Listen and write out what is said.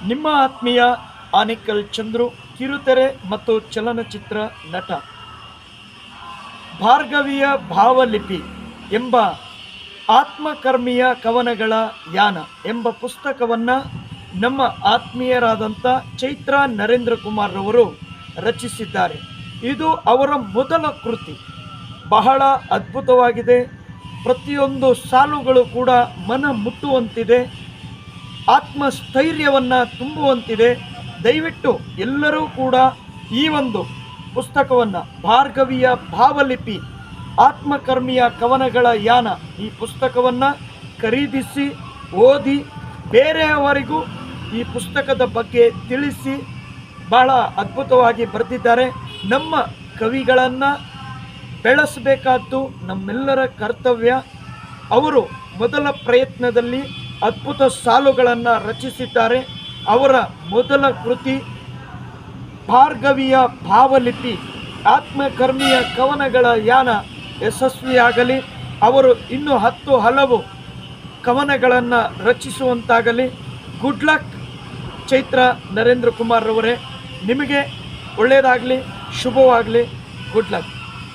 ನಿಮ್ಮ ಆತ್ಮೀಯ ಆನೇಕಲ್ ಚಂದ್ರು, ಕಿರುತೆರೆ ಮತ್ತು ಚಲನಚಿತ್ರ ನಟ. ಭಾರ್ಗವಿಯ ಭಾವಲಿಪಿ ಎಂಬ ಆತ್ಮಕರ್ಮಿಯ ಕವನಗಳ ಯಾನ ಎಂಬ ಪುಸ್ತಕವನ್ನು ನಮ್ಮ ಆತ್ಮೀಯರಾದಂಥ ಚೈತ್ರ ನರೇಂದ್ರ ಕುಮಾರ್ ರವರು ರಚಿಸಿದ್ದಾರೆ. ಇದು ಅವರ ಮೊದಲ ಕೃತಿ. ಬಹಳ ಅದ್ಭುತವಾಗಿದೆ. ಪ್ರತಿಯೊಂದು ಸಾಲುಗಳು ಕೂಡ ಮನ ಮುಟ್ಟುವಂತಿದೆ, ಆತ್ಮಸ್ಥೈರ್ಯವನ್ನು ತುಂಬುವಂತಿದೆ. ದಯವಿಟ್ಟು ಎಲ್ಲರೂ ಕೂಡ ಈ ಒಂದು ಪುಸ್ತಕವನ್ನು, ಭಾರ್ಗವಿಯ ಭಾವಲಿಪಿ ಆತ್ಮಕರ್ಮಿಯ ಕವನಗಳ ಯಾನ, ಈ ಪುಸ್ತಕವನ್ನು ಖರೀದಿಸಿ ಓದಿ ಬೇರೆಯವರಿಗೂ ಈ ಪುಸ್ತಕದ ಬಗ್ಗೆ ತಿಳಿಸಿ. ಬಹಳ ಅದ್ಭುತವಾಗಿ ಬರೆದಿದ್ದಾರೆ. ನಮ್ಮ ಕವಿಗಳನ್ನು ಬೆಳೆಸಬೇಕಾದ್ದು ನಮ್ಮೆಲ್ಲರ ಕರ್ತವ್ಯ. ಅವರು ಮೊದಲ ಪ್ರಯತ್ನದಲ್ಲಿ ಅದ್ಭುತ ಸಾಲುಗಳನ್ನು ರಚಿಸಿದ್ದಾರೆ. ಅವರ ಮೊದಲ ಕೃತಿ ಭಾರ್ಗವಿಯ ಭಾವಲಿಪಿ ಆತ್ಮಕರ್ಮಿಯ ಕವನಗಳ ಯಾನ ಯಶಸ್ವಿಯಾಗಲಿ. ಅವರು ಇನ್ನೂ 10 ಹಲವು ಕವನಗಳನ್ನು ರಚಿಸುವಂತಾಗಲಿ. ಗುಡ್ ಲಕ್ ಚೈತ್ರ ನರೇಂದ್ರ ಕುಮಾರ್ ರವರೇ, ನಿಮಗೆ ಒಳ್ಳೆಯದಾಗಲಿ, ಶುಭವಾಗಲಿ. Good luck.